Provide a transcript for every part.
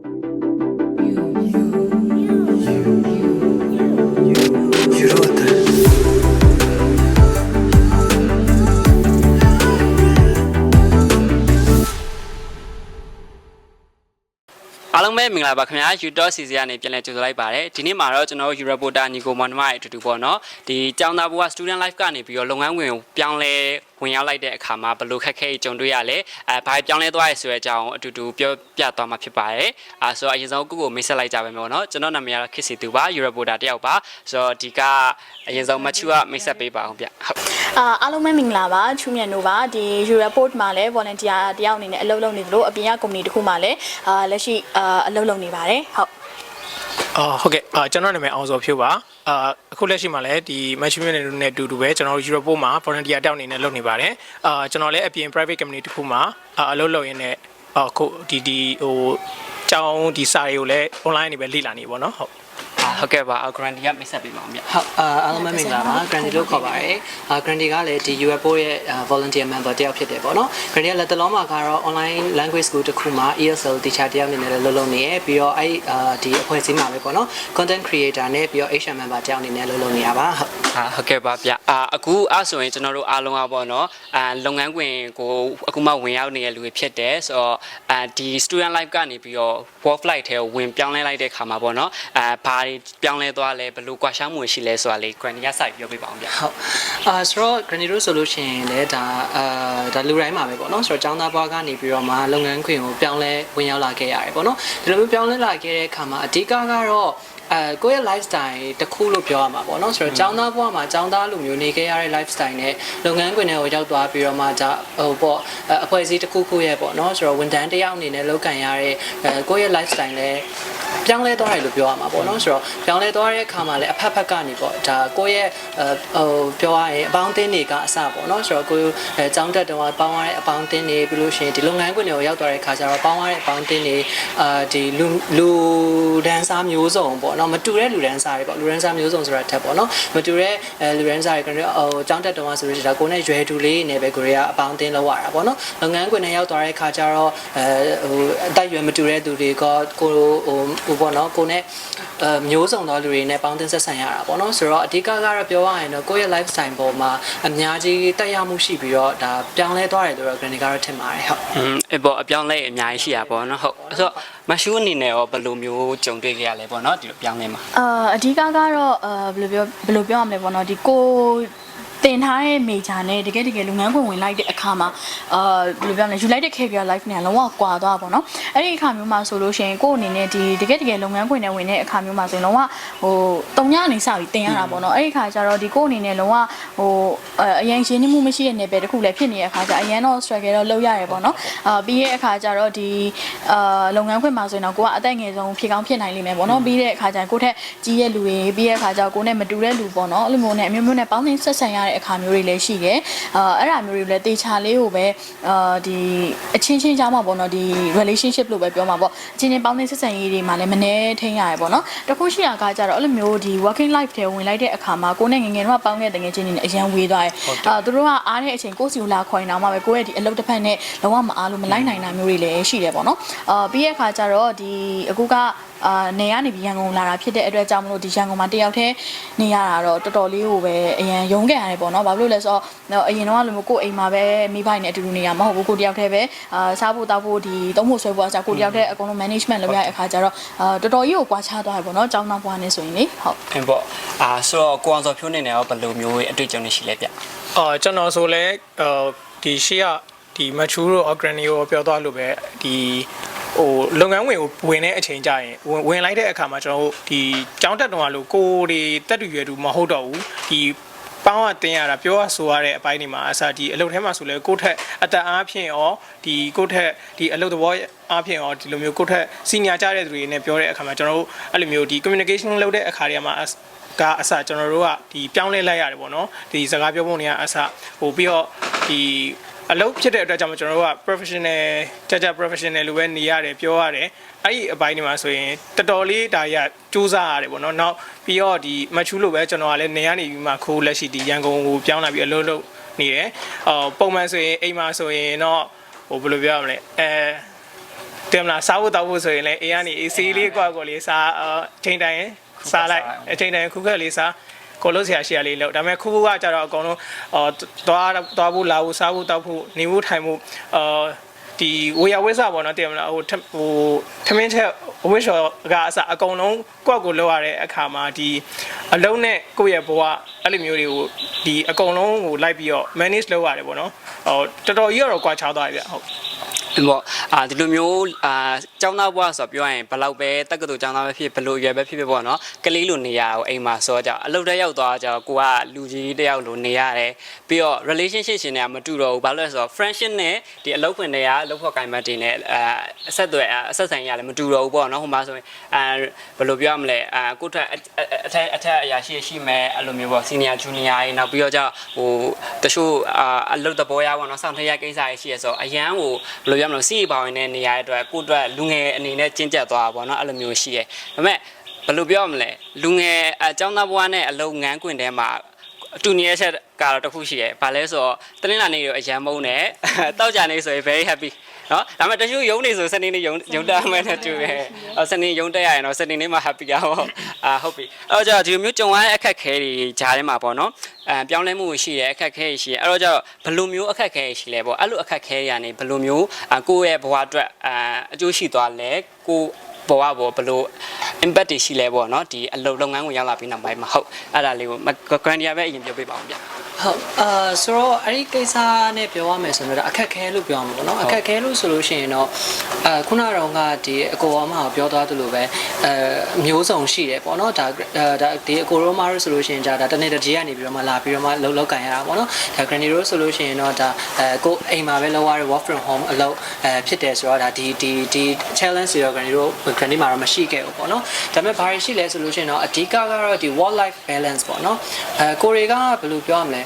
အားလုံးပဲမင်္ဂလာပါခင်ဗျာ YouTube series ကနေပြန်လည်ကြိုဆိုလိုက်ပါတယ်ဒီနေ့မှာတော့ကျွန်တော်တို့ Europorter ညီကိုမောင်နှမရဲ့အတူတူပေါ့နော်ဒီကျောင်းသားဘဝ student life ကနေပြီးတော့လုပ်ငန်းဝင်ကိုပြောင်းလဲဝင်ရောက်လိုက်တဲ့အခါမှာဘယ်လိုခက်ခဲကြုံတွေ့ရလဲဘာပြောင်းလဲသွားရဲဆိုတဲ့အကြောင်းအတူတူပြောပြသွားမှာဖြစ်ပါတယ်ဆိုတော့အရင်ဆုံးကိုမိတ်ဆက်လိုက်ကြပါမယ်ပေါ့နော်ကျွန်တော်နာမည်ကတော့ခစ်စီသူပါ Europorter တယောက်ပါဆိုတော့ဒီကအရင်ဆုံးမချူကမိတ်ဆက်ပေးပါအောင်ဗျဟုတ်အားလုံးပဲမင်္ဂလာပါချူမြန်တို့ပါဒီ Europort မှာလည်း volunteer တယောက်အနေနဲ့အလုပ်လုပ်နေသလိုအပြင်က company တစ်ခုမှာလည်းလက်ရှိအလုပ်လုပ်နေပါတယ်ဟုတ်ဟုတ်ကဲ့ကျွန်တော်နာမည်အောင်စောဖြိုးပါအခုလက်ရှိမှာလည်းဒီ management နဲ့အတူတူပဲကျွန်တော်တို့ Europort မှာ volunteer တယောက်အနေနဲ့လုပ်နေပါတယ်ကျွန်တော်လည်းအပြင် private company တစ်ခုမှာအလုပ်လုပ်ရင်းနဲ့အခုဒီကျောင်းဒီစာတွေကိုလည်း online နေပဲလေ့လာနေပါတော့ဟုတ်ကဲ့ပါ Grandy ကမိတ်ဆက်ပေးပါအောင်ဗျဟုတ်အားလုံးမင်္ဂလာပါ Grandy လို့ခေါ်ပါတယ်Grandy ကလည်းဒီ Europort ရဲ့ volunteer member တယောက်ဖြစ်တယ်ပေါ့နော် Grandy ကလက်တလုံးမှာကတော့ online language school တစ်ခုမှာ ESL teacher တယောက်အနေနဲ့လည်းလုပ်နေရပြီးတော့ဒီအဖွဲ့အစည်းမှာပဲပေါ့နော် content creator နဲ့ပြီးတော့ HR member တယောက်အနေနဲ့လုပ်နေရပါဟုတ်ကဲ့ပါဗျအခုဆိုရင်ကျွန်တော်တို့အားလုံးကပေါ့နော်လုပ်ငန်းခွင်ကိုအခုမှဝင်ရောက်နေတဲ့လူတွေဖြစ်တယ်ဆိုတော့ဒီ student life ကနေပြီးတော့ work life ထဲကိုဝင်ပြောင်းလဲလိုက်တဲ့ခါမှာပေါ့နော်ဘာပြောင်းလဲသွားလဲဘယ်လိုကွာခြားမှုရှိလဲဆိုတာလေး Granny ကစိုက်ပြောပြပါအောင်ဗျဟုတ်ဆိုတော့ Granny တို့ဆိုလို့ရှိရင်လည်းဒါလူတိုင်းမှာပဲပေါ့နော်ဆိုတော့ကျောင်းသားဘွားကနေပြီးတော့မှလုပ်ငန်းခွင်ကိုပြောင်းလဲဝင်ရောက်လာခဲ့ရတယ်ပေါ့နော်ဒီလိုမျိုးပြောင်းလဲလာခဲ့တဲ့အခါမှာအဓိကကတော့ကိုယ့်ရဲ့ lifestyle တစ်ခုလို့ပြောရမှာပေါ့နော်ဆိုတော့ကျောင်းသားဘဝမှာကျောင်းသားလူမျိုးနေခဲ့ရတဲ့ lifestyle နဲ့လုပ်ငန်းခွင်တွေကိုရောက်သွားပြီးတော့မှဒါပေါ့အဖွဲ့အစည်းတစ်ခုခုရဲ့ပေါ့နော်ဆိုတော့ဝန်ထမ်းတစ်ယောက်အနေနဲ့လုပ်ကံရတဲ့ကိုယ့်ရဲ့ lifestyle လည်းပြောင်းလဲသွားတယ်လို့ပြောရမှာပေါ့နော်ဆိုတော့ပြောင်းလဲသွားတဲ့အခါမှာလည်းအဖက်ဖက်ကနေပေါ့ဒါကိုယ့်ရဲ့ပြောရရင်အပေါင်းအသင်းတွေကအစပေါ့နော်ဆိုတော့ကိုယ်ကျောင်းတက်တော့ပေါင်းရတဲ့အပေါင်းအသင်းတွေပြီးလို့ရှိရင်ဒီလုပ်ငန်းခွင်တွေကိုရောက်သွားတဲ့အခါကျတော့ပေါင်းရတဲ့အပေါင်းအသင်းတွေဒီလူဒန်းစားမျိုးစုံပေါ့နော်မတူတဲ့လူဒန်းစားတွေပေါ့လူဒန်းစားမျိုးစုံဆိုတာထက်ပေါ့နော်မတူတဲ့လူဒန်းစားတွေကကျောင်းတက်တော့ဆိုလို့ရှိရင်ဒါကိုယ်နဲ့ရွယ်တူလေးနဲ့ပဲကိုယ်ကအပေါင်းအသင်းလောက်ရတာပေါ့နော်လုပ်ငန်းခွင်နဲ့ရောက်သွားတဲ့အခါကျတော့အတိုက်ရွယ်မတူတဲ့သူတွေကကိုပေါ့နော်ကိုနဲ့မျိုးစုံသောလူတွေနဲ့ပေါင်းသင်းဆက်ဆံရတာပေါ့နော်ဆိုတော့အဓိကကတော့ပြောရရင်တော့ကိုယ့်ရဲ့ lifestyle ပေါ်မှာအများကြီးတက်ရောက်မှုရှိပြီးတော့ဒါပြောင်းလဲသွားတယ်လို့တော့ Granny ကတော့ထင်ပါတယ်ဟုတ်ပေါ့အပြောင်းလဲအများကြီးရှိတာပေါ့နော်ဟုတ်ဆိုတော့မရှူအနေနဲ့ရောဘယ်လိုမျိုးကြုံတွေ့ခဲ့ရလဲပေါ့နော်ဒီလိုပြောင်းလဲမှာအဓိကကတော့ဘယ်လိုပြောရမလဲပေါ့နော်ဒီကိုတင်ထားတဲ့ major နဲ့တကယ်လုပ်ငန်းခွင်ဝင်လိုက်တဲ့အခါမှာဘယ်လိုပြောမလဲယူလိုက်တဲ့ career life နဲ့လုံးဝကွာသွားပါတော့အဲ့ဒီအခါမျိုးမှာဆိုလို့ရှိရင်ကိုယ့်အနေနဲ့ဒီတကယ်လုပ်ငန်းခွင်နဲ့ဝင်တဲ့အခါမျိုးမှာဆိုရင်လုံးဝ3ညနေစပြီးတင်ရတာပေါ့နော်အဲ့ဒီအခါကျတော့ဒီကိုယ့်အနေနဲ့လုံးဝအရင်ရင်းနှီးမှုမရှိတဲ့နယ်ပယ်တစ်ခုလည်းဖြစ်နေတဲ့အခါကျအရင်တော့ struggle တော့လုပ်ရတယ်ပေါ့နော်ပြီးရဲ့အခါကျတော့ဒီလုပ်ငန်းခွင်မှာဆိုရင်တော့ကိုကအသက်ငယ်ဆုံးဖြစ်ကောင်းဖြစ်နိုင်လိမ့်မယ်ပေါ့နော်ပြီးတဲ့အခါကျရင်ကိုယ့်ထက်ကြီးရဲ့လူတွေပြီးရဲ့အခါကျတော့ကိုနဲ့မတူတဲ့လူပေါ့နော်အဲ့လိုမျိုးနဲ့အမျိုးမျိုးနဲ့ပေါင်းသင်းဆက်ဆံရတဲ့အခါမျိုးတွေလည်းရှိတယ်အဲ့ဒါမျိုးတွေလည်းတေချာလေးကိုပဲဒီအချင်းချင်းကြားမှာပေါ့နော်ဒီ relationship လို့ပဲပြောမှာပေါ့အချင်းချင်းပေါင်းသင်းဆက်ဆံရေးတွေမှာလည်းမနှဲထိန်းရတယ်ပေါ့နော်တခုရှိတာကကြတော့အဲ့လိုမျိုးဒီ working life ထဲဝင်လိုက်တဲ့အခါမှာကိုနဲ့ငငယ်တော့ပေါင်းတဲ့တကယ်ချင်းတွေနဲ့အရန်ဝေးသွားတယ်သူတို့ကအားတဲ့အချိန်ကိုစီကိုလာခေါ်နေတာမှပဲကိုရဲ့ဒီအလုပ်တစ်ဖက်နဲ့လုံးဝမအားလို့မလိုက်နိုင်တာမျိုးတွေလည်းရှိတယ်ပေါ့နော်ပြီးရဲ့အခါကျတော့ဒီအခုကနေကနေပြီးရန်ကုန်လာတာဖြစ်တဲ့အတွက်ကြောင့်မလို့ဒီရန်ကုန်မှာတယောက်တည်းနေရတာတော့တော်တော်လေးကိုပဲအရင်ရုန်းကန်ရတယ်ပေါ့နော်ဘာလို့လဲဆိုတော့အရင်တော့လိုမျိုးကိုအိမ်မှာပဲမိဘနဲ့အတူတူနေရမှာမဟုတ်ဘူးကိုတယောက်တည်းပဲစားဖို့တောက်ဖို့ဒီသုံးဖို့ဆွဲဖို့အစားကိုတယောက်တည်းအကုန်လုံး management လုပ်ရတဲ့အခါကျတော့တော်တော်ကြီးကိုကွာခြားသွားတယ်ပေါ့နော်ကျောင်းသားဘွားနဲ့ဆိုရင်လေဟုတ်ပေါ့ဆိုတော့ကိုအောင်စောဖြိုးနေတယ်ရောဘယ်လိုမျိုးအတွေ့အကြုံတွေရှိလဲဗျကျွန်တော်ဆိုလဲဒီရှေ့ကဒီ mature တို့ Granny ကိုပြောသွားလို့ပဲဒီလုပ်ငန်းဝင်ကိုဝင်တဲ့အချိန်ကြရင်ဝင်လိုက်တဲ့အခါမှာကျွန်တော်တို့ဒီကျောင်းတက်တော်လို့ကိုတွေတက်တူရွယ်တူမဟုတ်တော့ဘူးဒီပေါင်းအတင်းရတာပြောဆိုရတဲ့အပိုင်းတွေမှာအစားဒီအလုပ်ထဲမှာဆိုလဲကိုယ့်ထက်အသက်အားဖြင့်ရောဒီကိုယ့်ထက်ဒီအလုပ်သဘောအားဖြင့်ရောဒီလိုမျိုးကိုယ့်ထက် senior ကြတဲ့သူတွေနဲ့ပြောတဲ့အခါမှာကျွန်တော်တို့အဲ့လိုမျိုးဒီ communication လုပ်တဲ့အခါတွေမှာကအစကျွန်တော်တို့ကဒီပြောင်းလဲလိုက်ရတယ်ပေါ့နော်ဒီစကားပြောဖို့နေကအစပြီးတော့ဒီအလုပ်ဖြစ်တဲ့အတွက်ကြောင့်ကျွန်တော်တို့က professional ကြ professional လိုပဲနေရတယ်ပြောရတယ်အဲ့ဒီအပိုင်းတွေမှာဆိုရင်တော်တော်လေးဒါရစူးစမ်းရတယ်ပေါ့နော်နောက်ပြီးတော့ဒီမချူးလိုပဲကျွန်တော်ကလည်းနေရနေပြီးမှခိုးလက်ရှိဒီရန်ကုန်ကိုပြောင်းလာပြီးအလုပ်လုပ်နေတယ်ပုံမှန်ဆိုရင်အိမ်မှာဆိုရင်တော့ဘယ်လိုပြောရမလဲ တင်မလားစားဖို့တောက်ဖို့ဆိုရင်လည်းအေးကနေအေးစီးလေးကိုလေးစားချိန်တိုင်းစားလိုက်အချိန်တိုင်းခုခက်လေးစားကိုလို့ဆရာရှိရလေးလို့ဒါပေမဲ့ခုကကြတော့အကုန်လုံးသွားဖို့လာဖို့စားဖို့တောက်ဖို့နေဖို့ထိုင်ဖို့ဒီဝေယဝိစာပေါ့နော်တင်မလားဟိုထမင်းချက်ဝိရှော်ကအစအကုန်လုံးကိုလောက်ရတဲ့အခါမှာဒီအလုံးနဲ့ကိုယ့်ရဲ့ဘဝအဲ့လိုမျိုးတွေကိုဒီအကုန်လုံးကိုလိုက်ပြီးတော့ manage လုပ်ရတယ်ပေါ့နော်ဟိုတော်တော်ကြီးတော့ကွာခြားသွားပြီဗျဟုတ်ပေါ့ဒီလိုမျိုးကျောင်းသားဘွားဆိုပြောရင်ဘယ်လောက်ပဲတက္ကသိုလ်ကျောင်းသားပဲဖြစ်ဘယ်လိုရွယ်ပဲဖြစ်ပေါ့နော်ကလေးလိုနေရအောင်အိမ်မှာဆိုကြအလုပ်တက်ရောက်သွားကြကိုကလူကြီးတယောက်လိုနေရတယ်ပြီးတော့ relationship ရှင်တွေကမတူတော့ဘူးဘာလို့လဲဆိုတော့ friendship နဲ့ဒီအလုပ်ခွင်တွေကအလုပ်ဖော်ကိုင်မတ်တွေနဲ့အဆက်ဆိုင်ရလည်းမတူတော့ဘူးပေါ့နော်ဟိုမှာဆိုရင်ဘယ်လိုပြောရမလဲကိုယ့်အထက်အရာရှိမယ်အဲ့လိုမျိုးပေါ့ senior junior တွေနောက်ပြီးတော့ကြဟိုတချို့အလုပ်သဘောရပေါ့နော်စောင့်ထရကိစ္စတွေရှိရဆိုအရန်ကိုဘယ်လိုပြောမလဲစီးပါဝင်တဲ့နေရာတွေအတွက်ကိုယ့်အတွက်လူငယ်အနေနဲ့ကျင့်ကြံသွားတာပေါ့နော်အဲ့လိုမျိုးရှိရဲဒါပေမဲ့ဘယ်လိုပြောမလဲလူငယ်အကြောင်းသားဘဝနဲ့အလုပ်ငန်းခွင်ထဲမှာအတူနေတဲ့ချက်ကတော့တစ်ခုရှိရဲဘာလဲဆိုတော့တနင်္လာနေ့တွေအရန်မုန်းတယ်တောက်ကြနေဆိုရင် very happy နော်ဒါပေမဲ့တချို့ရုံးနေဆိုစနေနေ့ရုံးတက်မှန်းနဲ့တူတယ်စနေရုံးတက်ရရင်တော့စနေနေ့မှာ happy อ่ะပေါ့ဟုတ်ပြီအဲ့တော့ဒီလိုမျိုးကြုံရတဲ့အခက်ခဲတွေဂျားထဲမှာပေါ့နော်ပြောင်းလဲမှုရှိတယ်အခက်ခဲရှိတယ်အဲ့တော့ကျတော့ဘယ်လိုမျိုးအခက်ခဲရှိလဲပေါ့အဲ့လိုအခက်ခဲတွေကနေဘယ်လိုမျိုးကိုယ့်ရဲ့ဘဝအတွက်အကျိုးရှိသွားလဲကိုဘဝပေါ်ဘယ်လို impact တွေရှိလဲပေါ့နော်ဒီအလုပ်လုပ်ငန်းကိုရောက်လာပြီးနောက်ပိုင်းမှာဟုတ်အဲ့ဒါလေးကို Grandia ပဲအရင်ပြောပြပါအောင်ဗျဟုတ်ဆိုတော့အဲ့ဒီကိစ္စနဲ့ပြောရမယ်ဆိုတော့အခက်ခဲလို့ပြောမှာပေါ့နော်အခက်ခဲလို့ဆိုလို့ရှိရင်တော့ခုနကတော့ကဒီအကိုအမကိုပြောသွားသလိုပဲမျိုးစုံရှိတယ်ပေါ့နော်ဒါဒီအကိုရောမတို့ဆိုလို့ရှိရင်ဒါတနေ့တည်းကနေပြီးတော့မှလာပြီးတော့မှလောက်ကန်ရတာပေါ့နော်ဒါ Granny တို့ဆိုလို့ရှိရင်တော့ဒါကိုအိမ်မှာပဲလောက်ရတဲ့ work from home အလုပ်ဖြစ်တယ်ဆိုတော့ဒါဒီ challenge တွေတော့ Granny မှာတော့မရှိခဲ့ဘူးပေါ့နော်ဒါပေမဲ့ဘာရှိလဲဆိုလို့ရှိရင်တော့အဓိကကတော့ဒီ work life balance ပေါ့နော်ကိုတွေကဘယ်လိုပြောရမလ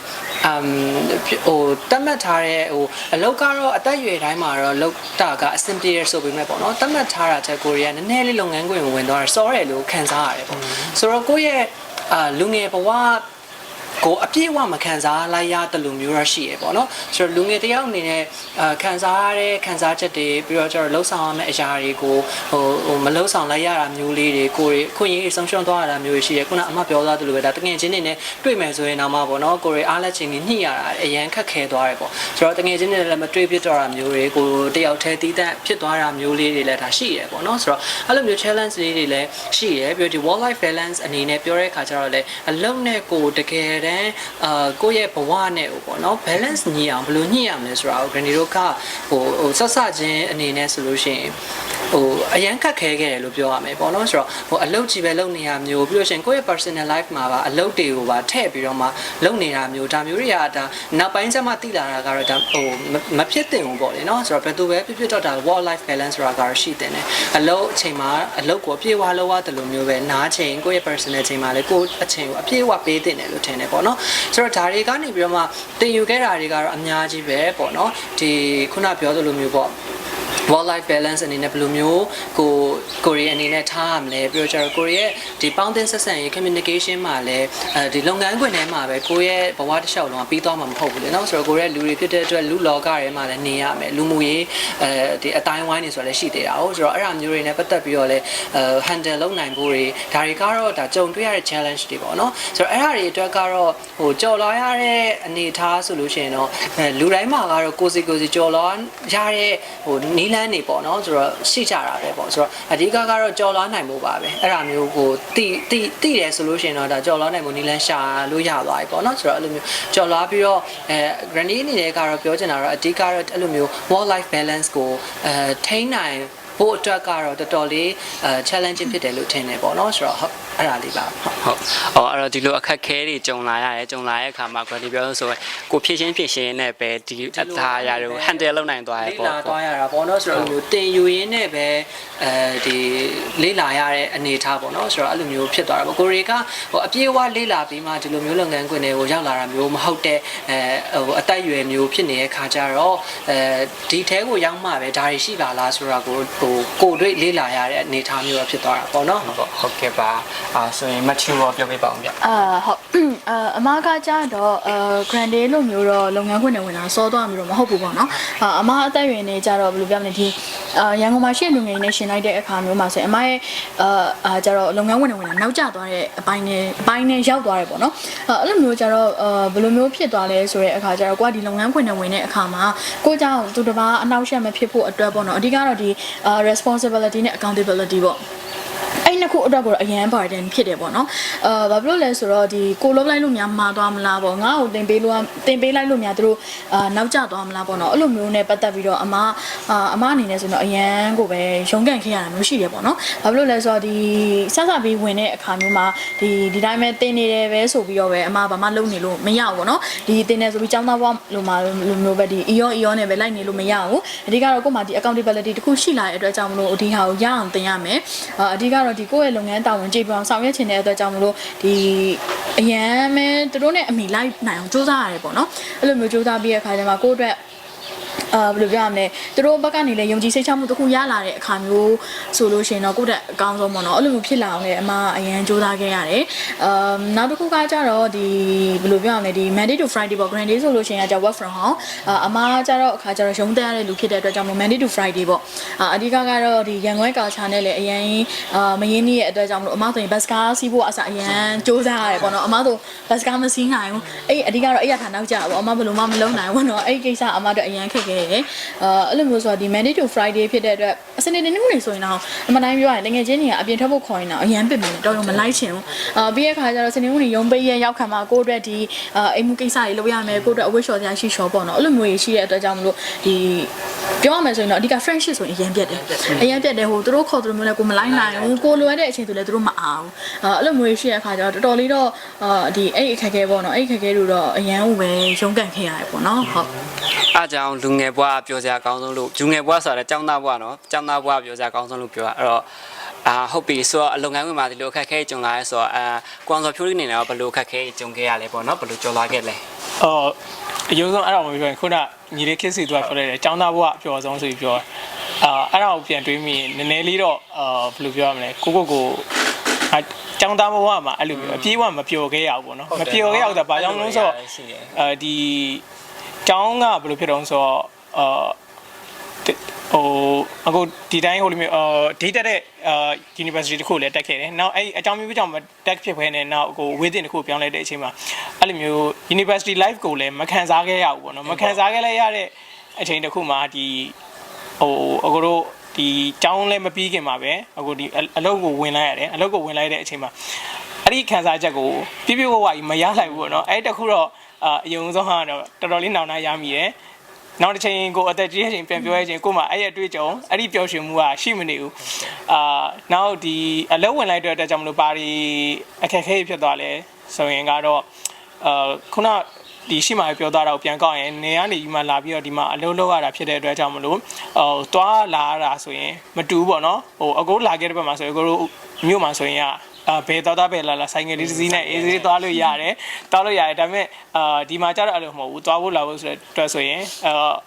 ဲဟိုတတ်မှတ်ထားတဲ့ဟိုအလုပ်ကတော့အသက်အရွယ်တိုင်းမှာတော့လောက်တာကအဆင်ပြေရဆိုပေမဲ့ပေါ့နော်တတ်မှတ်ထားတာချက်ကိုရီးယားနည်းနည်းလေးလုပ်ငန်းခွင်ဝင်သွားတယ်စောတယ်လို့ခံစားရတယ်ပေါ့ဆိုတော့ကိုယ့်ရဲ့လူငယ်ဘဝကိုအပြည့်အဝမခံစားလိုက်ရတဲ့လူမျိုးရရှိရပေါ့နော်ဆိုတော့လူငယ်တယောက်အနေနဲ့ခံစားရတဲ့ခံစားချက်တွေပြီးတော့ကျတော့လှုပ်ဆောင်ရမယ့်အရာတွေကိုဟိုမလှုပ်ဆောင်လိုက်ရတာမျိုးလေးတွေကိုယ်ခွင့်ရည်ဆုံးရှုံးသွားတာမျိုးရှိတယ်ခုနအမပြောသားသလိုပဲဒါတငယ်ချင်းတွေနဲ့တွေ့မယ်ဆိုရင်တော့မှပေါ့နော်ကိုယ်အားလက်ချင်းကြီးညှိရတာအရန်ခက်ခဲသွားတယ်ပေါ့ဆိုတော့တငယ်ချင်းတွေလည်းမတွေ့ဖြစ်တော့တာမျိုးတွေကိုတယောက်တည်းတီးတန့်ဖြစ်သွားတာမျိုးလေးတွေလည်းဒါရှိရပေါ့နော်ဆိုတော့အဲ့လိုမျိုး challenge လေးတွေလည်းရှိရပြီးတော့ဒီ work life balance အနေနဲ့ပြောတဲ့အခါကျတော့လည်းအလုပ်နဲ့ကိုတကယ်ကိုယ့်ရဲ့ဘဝနဲ့ပေါ့နော် balance ညီအောင်ဘယ်လိုညှိရမလဲဆိုတာကို Granny တို့ကဟိုဆက်ဆချင်းအနေနဲ့ဆိုလို့ရှိရင်ဟိုအရန်ခက်ခဲခဲ့တယ်လို့ပြောရမယ်ပေါ့နော်ဆိုတော့ဟိုအလုပ်ကြီးပဲလုပ်နေရမျိုးပြီးလို့ရှိရင်ကိုယ့်ရဲ့ personal life မှာပါအလုပ်တွေကိုပါထည့်ပြီးတော့မှလုပ်နေတာမျိုးဒါမျိုးတွေကဒါနောက်ပိုင်းကျမှသိလာတာကတော့ဒါဟိုမဖြစ်သင့်ဘူးပေါ့လေနော်ဆိုတော့ဘယ်သူပဲဖြစ်တော့ဒါ work life balance ဆိုတာကတော့ရှိတယ်ねအလုပ်အချိန်မှာအလုပ်ကိုအပြည့်အဝလုပ်ရတယ်လို့မျိုးပဲနားချိန်ကိုယ့်ရဲ့ personal ချိန်မှာလည်းကိုယ်အချိန်ကိုအပြည့်အဝပေးတင်တယ်လို့ထင်တယ်ပေါ့နော်ဆိုတော့ဒါတွေကနေပြီးတော့မှတင်ယူခဲ့တာတွေကတော့အများကြီးပဲပေါ့နော်ဒီခုနပြောသလိုမျိုးပေါ့work life balance အနေနဲ့ဘယ်လိုမျိုးကိုရီးယားအနေနဲ့ထားရမလဲပြီးတော့ကျတော့ကိုရီးယားဒီပေါင်းတင်ဆက်ဆံရေး communication မှာလည်းဒီလုပ်ငန်းခွင်ထဲမှာပဲကိုရဲ့ဘဝတစ်လျှောက်လုံးပြီးသွားမှာမဟုတ်ဘူးလေနော်ဆိုတော့ကိုရီးယားလူတွေဖြစ်တဲ့အတွက်လူလောကထဲမှာလည်းနေရမယ်လူမှုရေးဒီအတိုင်းဝိုင်းနေဆိုလည်းရှိသေးတာဟုတ်ဆိုတော့အဲ့ဒါမျိုးတွေနဲ့ပတ်သက်ပြီးတော့လည်းhandle လုပ်နိုင်ဖို့တွေဒါတွေကတော့ဒါကြုံတွေ့ရတဲ့ challenge တွေပေါ့နော်ဆိုတော့အဲ့ဒါတွေအတွက်ကတော့ဟိုကြော်လာရတဲ့အနေအထားဆိုလို့ရှိရင်တော့လူတိုင်းမှာကတော့ကိုစီကြော်လာရတဲ့ဟိုနီးလန်းနေပေါ့နော်ဆိုတော့ရှိကြတာပဲပေါ့ဆိုတော့အဓိကကတော့ကြော်လာနိုင်မှုပါပဲအဲ့ဒါမျိုးကိုတိတယ်ဆိုလို့ရှိရင်တော့ဒါကြော်လာနိုင်မှုနီးလန်းရှာလို့ရသွားပြီပေါ့နော်ဆိုတော့အဲ့လိုမျိုးကြော်လာပြီးတော့Granny အနေနဲ့ကတော့ပြောချင်တာတော့အဓိကတော့အဲ့လိုမျိုး work life balance ကိုထိန်းနိုင်ဖို့အတွက်ကတော့တော်တော်လေးchallenge ဖြစ်တယ်လို့ထင်တယ်ပေါ့နော်ဆိုတော့ဟုတ်အဲ့ဒါလေးပါဟုတ်အဲ့တော့ဒီလိုအခက်ခဲတွေကြုံလာရတယ်ကြုံလာတဲ့အခါမှာ Granny ပြောလို့ဆိုရင်ကိုဖြည့်ရှင်းနဲ့ပဲဒီအသားအရာတွေကို handle လုပ်နိုင်သွားရပေါ့လေ့လာသွားရတာပေါ့နော်ဆိုတော့အဲ့လိုမျိုးတင်ယူရင်းနဲ့ပဲဒီလေ့လာရတဲ့အနေအထားပေါ့နော်ဆိုတော့အဲ့လိုမျိုးဖြစ်သွားတာပေါ့ကိုရီကဟိုအပြေးအဝလေ့လာပြီးမှဒီလိုမျိုးလုပ်ငန်းခွင်တွေကိုရောက်လာတာမျိုးမဟုတ်တဲ့ဟိုအသက်အရွယ်မျိုးဖြစ်နေတဲ့ခါကျတော့ဒီထဲကိုရောက်မှပဲဒါတွေရှိလာလားဆိုတာကိုဟို ကိုတွေ့လေးလာရတဲ့အနေအထားမျိုးဖြစ်သွားတာပေါ့နော် ဟုတ်ကဲ့ပါဆိုရင်မချူရောပြောပြပါအောင်ဗျ ဟုတ်အမကကြတော့grand day လို့မျိုးတော့လုပ်ငန်းခွင်တွေဝင်လာစောသွားမျိုးတော့မဟုတ်ဘူးပေါ့နော်အမအသက်အရွယ်နေကြတော့ဘယ်လိုပြောမလဲဒီရန်ကုန်မှာရှိတဲ့လူငယ်တွေနဲ့ရှင်လိုက်တဲ့အခါမျိုးမှာဆိုရင်အမရဲ့ကြတော့လုပ်ငန်းခွင်တွေဝင်လာနောက်ကျသွားတဲ့အပိုင်းနဲ့ရောက်သွားတယ်ပေါ့နော်အဲ့လိုမျိုးကြတော့ဘယ်လိုမျိုးဖြစ်သွားလဲဆိုတဲ့အခါကျတော့ကိုကဒီလုပ်ငန်းခွင်တွေဝင်တဲ့အခါမှာကိုကြောင့်သူတစ်ပါးအနောက်ရှက်မဖြစ်ဖို့အတွက်ပေါ့နော်အဓိကတော့ဒီ responsibility နဲ့ accountability ပေါ့အဲ့နှစ်ခုအတွက်ကိုအရန် burden ဖြစ်တယ်ပေါ့နော်ဘာဖြစ်လို့လဲဆိုတော့ဒီကိုလုံးလိုက်လို့များမှားသွားမလားပေါ့ငါ့ကိုတင်ပေးလိုက်လို့များသူတို့နောက်ကျသွားမလားပေါ့နော်အဲ့လိုမျိုးနဲ့ပတ်သက်ပြီးတော့အမအနေနဲ့ဆိုတော့အရန်ကိုပဲရုန်းကန်ခဲ့ရတာမျိုးရှိတယ်ပေါ့နော်ဘာဖြစ်လို့လဲဆိုတော့ဒီစပြီးဝင်တဲ့အခါမျိုးမှာဒီတိုင်းပဲတင်နေတယ်ပဲဆိုပြီးတော့ပဲအမဘာမှလုပ်နေလို့မရဘူးပေါ့နော်ဒီတင်နေဆိုပြီးចောင်းသားဘွားလိုမျိုးပဲဒီ EO နဲ့ပဲလိုက်နေလို့မရဘူးအဓိကတော့ကို့မှာဒီ accountability တခုရှိလာတဲ့အတွက်ကြောင့်မလို့ဒီဟာကိုရအောင်တင်ရမယ်အဓိကတော့ဒီကိုယ့်ရဲ့လုပ်ငန်းတာဝန်ကြည့်ပြောင်းဆောင်ရွက်ချင်တဲ့အတွက်ကြောင့်မလို့ဒီအရန်မဲသူတို့နဲ့အမိလိုက်နိုင်အောင်စူးစမ်းရတယ်ပေါ့နော်အဲ့လိုမျိုးစူးစမ်းပြီးတဲ့အခါကျမှကိုယ့်အတွက်ဘယ်လိုပြောရမလဲသူတို့ဘက်ကနေလည်းယုံကြည်စိတ်ချမှုတစ်ခုရလာတဲ့အခါမျိုးဆိုလို့ရှိရင်တော့ကိုယ့်တက်အကောင်းဆုံးပေါ့နော်အဲ့လိုမျိုးဖြစ်လာအောင်လည်းအမအရန်စူးစမ်းခဲ့ရတယ်နောက်တစ်ခုကကြတော့ဒီဘယ်လိုပြောရမလဲဒီ Monday to Friday ပေါ့ Grand Day ဆိုလို့ရှိရင်က work from home အမကြတော့အခါကျတော့ရုံးတက်ရတဲ့လူဖြစ်တဲ့အတွက်ကြောင့် Monday to Friday ပေါ့အဓိကကတော့ဒီရန်ကုန် culture နဲ့လည်းအရန်မရင်းနှီးရဲ့အတွက်ကြောင့်မလို့အမဆိုရင် bus car စီးဖို့အစအရန်စူးစမ်းရတယ်ပေါ့နော်အမဆို bus car မစီးနိုင်ဘူးအဲ့အဓိကတော့အဲ့ရထားနောက်ကြပေါ့အမဘယ်လိုမှမလုပ်နိုင်ဘူးနော်အဲ့ကိစ္စအမတို့အရန်ခက်ခဲတယ်အဲ့လိုမျိုးဆိုတော့ဒီ Monday to Friday ဖြစ်တဲ့အတွက်စနေနေ့နေ့ဆိုရင်တော့အမှန်တိုင်းပြောရင်တကယ်ချင်းတွေကအပြင်ထွက်ဖို့ခေါ်ရင်တော့အရန်ပစ်မယ်တော်ရုံမလိုက်ချင်ဘူးပြီးတဲ့အခါကျတော့စနေနေ့ရုံးပေးရရောက်ခံမှာကိုယ့်အတွက်ဒီအိမ်မှုကိစ္စတွေလုပ်ရမယ်ကိုယ့်အတွက်အဝတ်လျှော်စရာရှိလျှော်ပေါ့နော်အဲ့လိုမျိုးရှိတဲ့အတွက်ကြောင့်မလို့ဒီပြောရမယ်ဆိုရင်တော့အဓိက friendship ဆိုရင်အရန်ပြတ်တယ်အရန်ပြတ်တယ်ဟိုသူတို့ခေါ်သူတို့မျိုးလည်းကိုမလိုက်နိုင်ဘူးကိုလိုရတဲ့အချိန်ဆိုလည်းသူတို့မအားဘူးအဲ့လိုမျိုးရှိတဲ့အခါကျတော့တော်တော်လေးတော့ဒီအဲ့အခက်အခဲပေါ့နော်အဲ့အခက်အခဲတို့တော့အရန်ကိုပဲရုန်းကန်ခဲ့ရတယ်ပေါ့နော်ဟုတ်အားကြောင့်လူငယ်ဘွားပြောစရာအကောင်းဆုံးလို့လူငယ်ဘွားဆိုတာကျောင်းသားဘွားနော်ကျောင်းသားဘွားပြောစရာအကောင်းဆုံးလို့ပြောတာအဲ့တော့ဟုတ်ပြီဆိုတော့အလုပ်ငန်းဝင်မှာဒီလိုအခက်အခဲကြုံလာရဲဆိုတော့ကွန်စော်ဖြိုးလေးနေတော့ဘယ်လိုအခက်အခဲကြုံခဲ့ရလဲပေါ့နော်ဘယ်လိုကြော်လာခဲ့လဲအရင်ဆုံးအဲ့တော့မပြောရင်ခုနညီလေးခစ်စီသူကပြောလိုက်တယ်ကျောင်းသားဘွားအပြောဆုံးဆိုပြီးပြောအဲ့ဒါကိုပြန်တွေးမိနည်းနည်းလေးတော့ဘယ်လိုပြောရမလဲကိုကျောင်းသားဘဝမှာအဲ့လိုမျိုးအပြေးဝမပျော်ခဲ့ရဘူးပေါ့နော်မပျော်ခဲ့ရတာဘာကြောင့်လဲဆိုတော့ဒီကျောင်းကဘယ်လိုဖြစ်တော့ဆိုတော့အခုဒီတိုင်းဟိုလိုမျိုးdata တဲ့ university တခုလည်းတက်ခဲ့တယ်နောက်အဲ့အကြောင်းမျိုးကြောင့်တက်ဖြစ်ခွဲနေနောက်ကို within တခုပြောင်းလဲတဲ့အချိန်မှာအဲ့လိုမျိုး university life ကိုလည်းမခံစားခဲ့ရဘူးပေါ့နော်မခံစားခဲ့လဲရတဲ့အချိန်တခုမှာဒီအခုတို့ဒီကျောင်းလည်းမပြီးခင်မှာပဲအခုဒီအလုပ်ကိုဝင်လိုက်ရတယ်အလုပ်ကိုဝင်လိုက်တဲ့အချိန်မှာအဲ့ဒီခံစားချက်ကိုပြပြဝဝကြီးမရလိုက်ဘူးပေါ့နော်အဲ့တခုတော့အယုံဆုံးဟာတော့တော်တော်လေးနောင်နာရမိတယ်နောက်တစ်ချိန်ကိုအသက်ကြီးတဲ့အချိန်ပြန်ပြောရချင်းကိုမှအဲ့ရအတွေ့အကြုံအဲ့ဒီပျော်ရွှင်မှုကရှိမနေဘူးနောက်ဒီအလုပ်ဝင်လိုက်တဲ့အတွက်ကြောင့်မလို့ပါရီအခက်အခဲဖြစ်သွားလဲဆိုရင်ကတော့ခုနဒီရှိမှပြောသားတော့ပြန်ကောက်ရင်နေကနေဒီမှာလာပြီးတော့ဒီမှာအလုပ်လုပ်ရတာဖြစ်တဲ့အတွက်ကြောင့်မလို့သွားလာရတာဆိုရင်မတူဘူးပေါ့နော်အကိုလာခဲ့တဲ့ဘက်မှာဆိုရင်ကိုတို့မြို့မှာဆိုရင်ဘယ်တော့ပဲလာဆိုင်ငယ်လေးတစ်စီးနဲ့အေးစေးသွားလို့ရတယ်ဒါပေမဲ့ဒီမှာကျတော့အဲ့လိုမဟုတ်ဘူးသွားဖို့လာဖို့ဆိုတော့ဆိုရင်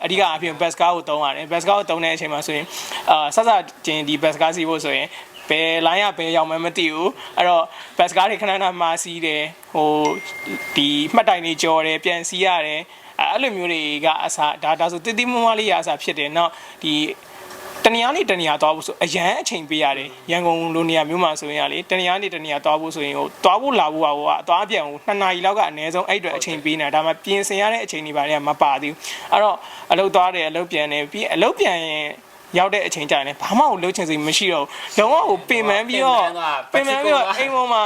အဓိကအဖြစ်ဘတ်ကားကိုတုံးရတယ်ဘတ်ကားကိုတုံးတဲ့အချိန်မှာဆိုရင်ဆက်ချင်းဒီဘတ်ကားစီးဖို့ဆိုရင်ဘယ်လိုင်းရဘယ်ရောက်မှမသိဘူးအဲ့တော့ဘတ်ကားတွေခဏခဏမှာစီးတယ်ဒီမှတ်တိုင်တွေကြော်တယ်ပြန်စီးရတယ်အဲ့လိုမျိုးတွေကအစားဒါဆိုတိတိမွမလေးရအစားဖြစ်တယ်เนาะဒီတနေရာနေတနေရာသွားဖို့ဆိုအရန်အချိန်ပေးရတယ်ရန်ကုန်လိုနေရာမျိုးမှာဆိုရင်လေတနေရာနေတနေရာသွားဖို့ဆိုရင်သွားဖို့လာဖို့ကအသွားပြန်ကို2နာရီလောက်ကအနည်းဆုံးအဲ့အတွက်အချိန်ပေးနေတာဒါမှပြင်ဆင်ရတဲ့အချိန်တွေပါလေမပါသေးဘူးအဲ့တော့အလုပ်သွားတယ်အလုပ်ပြန်တယ်ပြီးအလုပ်ပြန်ရင်ရောက်တဲ့အချိန်ကျရင်လည်းဘာမှကိုလှုပ်ချင်စိတ်မရှိတော့ဘူးလုံးဝကိုပင်ပန်းပြီးတော့အိမ်ပေါ်မှာ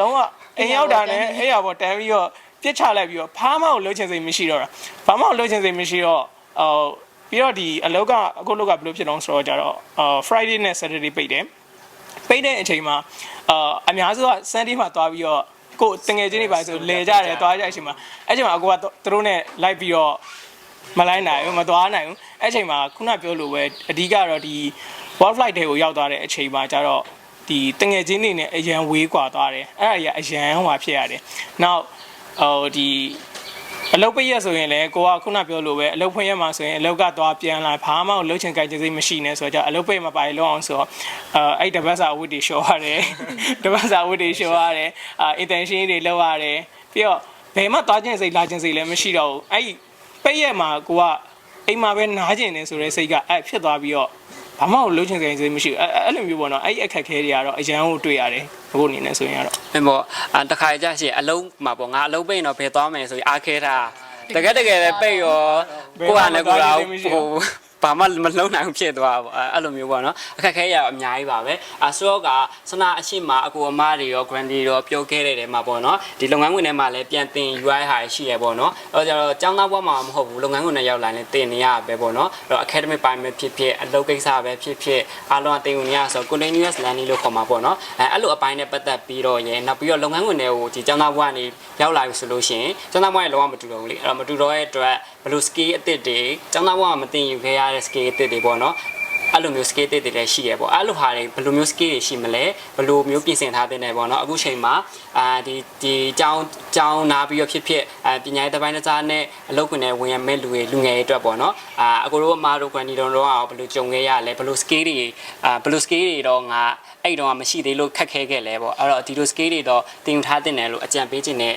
လုံးဝအိမ်ရောက်တာနဲ့အဲ့ရပေါ်တန်းပြီးတော့ပြစ်ချလိုက်ပြီးတော့ဘာမှကိုလှုပ်ချင်စိတ်မရှိတော့တာဘာမှကိုလှုပ်ချင်စိတ်မရှိတော့ပြီးတော့ဒီအလုပ်ကအခုလောက်ကဘယ်လိုဖြစ်တော့ဆိုတော့ကြတော့ Friday နဲ့ Saturday ပိတ်တဲ့အချိန်မှာအများစုက Sunday မှာသွားပြီးတော့ကိုတငယ်ချင်းတွေပါဆိုလဲကြတယ်သွားကြတဲ့အချိန်မှာအဲ့ချိန်မှာအကိုကသူတို့နဲ့လိုက်ပြီးတော့မလိုက်နိုင်ဘူးမသွားနိုင်ဘူးအဲ့ချိန်မှာခုနပြောလို့ပဲအဓိကတော့ဒီ World Flight တွေကိုရောက်သွားတဲ့အချိန်မှာကျတော့ဒီတငယ်ချင်းတွေနဲ့အရန်ဝေးကွာသွားတယ်အဲ့ဒါကြီးအရန်ဟွာဖြစ်ရတယ်နောက်ဒီ အလုပ်ပိတ်ရဆိုရင်လည်းကိုကခုနပြောလို့ပဲအလုပ်ဖွင့်ရမှာဆိုရင်အလုပ်ကသွားပြန်လာဘာမှလှုပ်ချင်ကြိုက်စိတ်မရှိနဲ့ဆိုတော့အလုပ်ပိတ်မပါလို့အောင်ဆိုတော့အဲ့တပတ်စာအဝတ်တွေလျှော်ရတယ်တပတ်စာအဝတ်တွေလျှော်ရတယ်intention တွေလုပ်ရတယ်ပြီးတော့ဘယ်မှသွားခြင်းစိတ်လာခြင်းစိတ်လည်းမရှိတော့ဘူးအဲ့ပိတ်ရမှာကိုကအိမ်မှာပဲနားကျင်နေဆိုတဲ့စိတ်ကအဲ့ဖြစ်သွားပြီးတော့ဘာမှလှုပ်ချင်ကြိုက်စိတ်မရှိဘူးအဲ့လိုမျိုးပေါ့နော်အဲ့အခက်ခဲတွေကတော့အရန်ကိုတွေ့ရတယ်အခုအနေနဲ့ဆိုရင်ကတော့အဲ့ပေါ့တခါကြရှိအလုံးမှာပေါ့ငါအလုံးပိတ်တော့ဘယ်သွားမယ်ဆိုပြီးအားခဲတာတကယ်လည်းပိတ်ရောကိုကလည်းကိုလာဟိုဘာမှမလုံးနိုင်ဖြစ်သွားပါအဲ့လိုမျိုးပေါ့နော်အခက်ခဲရအများကြီးပါပဲဆိုတော့ကစနာအရှိမအကူအမတွေရော grandi ရောပြောခဲ့တဲ့တဲမှာပေါ့နော်ဒီလုပ်ငန်းခွင်ထဲမှာလည်းပြန်တင် UI ဟာရှိရပေါ့နော်အဲ့တော့ကျောင်းသားဘွားမှာမဟုတ်ဘူးလုပ်ငန်းခွင်ထဲရောက်လာရင်တင်နေရပဲပေါ့နော်အဲ့တော့ academic ပိုင်းပဲဖြစ်ဖြစ်အလုပ်ကိစ္စပဲဖြစ်ဖြစ်အားလုံးတင်နေရဆို continuous learning လို့ခေါ်မှာပေါ့နော်အဲ့လိုအပိုင်းနဲ့ပတ်သက်ပြီးတော့ရနောက်ပြီးတော့လုပ်ငန်းခွင်တွေကိုဒီကျောင်းသားဘွားကနေရောက်လာပြီဆိုလို့ရှိရင်ကျောင်းသားဘွားရဲ့လောကမတူတော့ဘူးလေအဲ့တော့မတူတော့တဲ့အတွက်ဘယ်လို skill အသစ်တွေကျောင်းသားဘွားကမတင်ယူခဲ့ရတဲ့ skill အသစ်တွေပေါ့နော်အဲ့လိုမျိုး skill တွေလည်းရှိရပေါ့အဲ့လိုဟာတွေဘယ်လိုမျိုး skill တွေရှိမလဲဘယ်လိုမျိုးပြင်ဆင်ထားတဲ့နေပေါ့နော်အခုချိန်မှာဒီကျောင်းနာပြီးတော့ဖြစ်ပညာရေးတစ်ပိုင်းတစ်စားနဲ့အလုပ်ခွင်နဲ့ဝင်ရမဲ့လူငယ်တွေအတွက်ပေါ့နော်အကိုတို့အမားတို့ grandi တော့ဘယ်လိုကြုံခဲ့ရလဲဘယ်လို skill တွေတော့ငါအဲ့တော့မရှိသေးလို့ခက်ခဲခဲ့လဲပေါ့အဲ့တော့ဒီလို skill တွေတော့တင်ယူထားတဲ့နယ်လို့အကြံပေးခြင်းနဲ့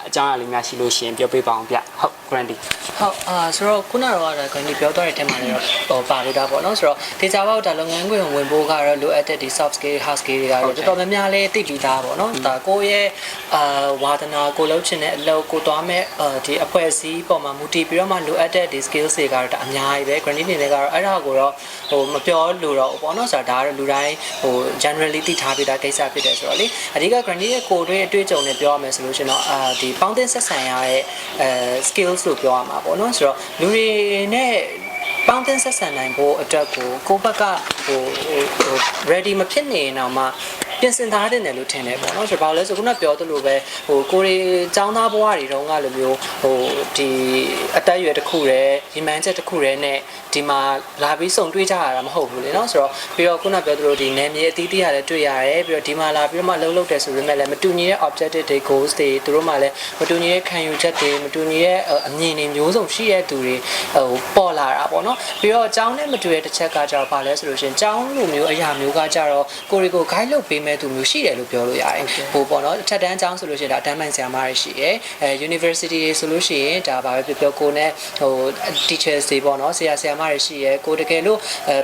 အကြောင်းအရာလေးများရှိလို့ရှိရင်ပြောပြပါအောင်ဗျဟုတ် grandi ဟုတ်ဆိုတော့ခုနကတော့ grandi ပြောသွားတဲ့အထက်မှာလည်းတော့ပါလို့တာပေါ့နော်ဆိုတော့ဒေတာဘောက်ဒါလုပ်ငန်းခွင်ဝင်ဖို့ကတော့လိုအပ်တဲ့ဒီ soft skill hard skill တွေကတော့တော်တော်များများလေးသိပြီးသားပေါ့နော်ဒါကိုရဲ့ဝါသနာကိုလုပ်ချင်တဲ့အလုပ်ကိုသွားမဲ့ဒီအဖွဲ့အစည်းပေါ်မှာမူတည်ပြီးတော့မှလိုအပ်တဲ့ဒီ skills တွေကတော့အများကြီးပဲ grandi နေလည်းကတော့အဲ့ဒါကိုတော့ဟိုမပြောလို့တော့ပေါ့နော်ဆိုတော့ဒါကတော့လူတိုင်းဟို generally သိထားပြီးသားကိစ္စဖြစ်တယ်ဆိုတော့လေအဓိက grandi ရဲ့ကိုတွေအတွေ့အကြုံနဲ့ပြောရမယ်ဆိုလို့ရှိရင်တော့ဒီပေါင်းတင်ဆက်ဆံရတဲ့ skills လို့ပြောရမှာပေါ့နော်ဆိုတော့လူတွေနဲ့ပေါင်းတင်ဆက်ဆံနိုင်ဖို့အတွက်ကိုဘက်ကဟို ready မဖြစ်နေတော့မှပြင်ဆင်ထားတဲ့နယ်လို့ထင်တယ်ပေါ့နော်ဆိုတော့ဘာလို့လဲဆိုခုနပြောသလိုပဲဟိုကိုရီចောင်းသားဘွားတွေတုန်းကလိုမျိုးဟိုဒီအတက်အရွယ်တစ်ခုတည်းဒီမန်ချက်တစ်ခုတည်းနဲ့ဒီမှာလာပြီးစုံတွေ့ကြရတာမဟုတ်ဘူးလေနော်ဆိုတော့ပြီးတော့ခုနပြောသလိုဒီနယ်မြေအသီးသီးရတယ်တွေ့ရတယ်ပြီးတော့ဒီမှာလာပြီးတော့မှလှုပ်တယ်ဆိုပေမဲ့လည်းမတူညီတဲ့ objective တွေ goals တွေသူတို့မှလည်းမတူညီတဲ့ခံယူချက်တွေမတူညီတဲ့အမြင်တွေမျိုးစုံရှိတဲ့သူတွေဟိုပေါ်လာတာပေါ့နော်ပြီးတော့ចောင်းနဲ့မတူတဲ့တစ်ချက်ကကြတော့ဘာလဲဆိုလို့ရှိရင်ចောင်းလိုမျိုးအရာမျိုးကကြတော့ကိုရီကို guide လုပ်ပေးမဲ့သူမျိုးရှိတယ်လို့ပြောလို့ရတယ်ဟိုပေါ့နော်အထက်တန်းចောင်းဆိုလို့ရှိရင်ဒါအတန်းပိုင်းဆရာမတွေရှိတယ်university ဆိုလို့ရှိရင်ဒါဘာပဲပြောကိုနဲ့ဟို teachers တွေပေါ့နော်ဆရာမတွေရှိရဲကိုတကယ်လို့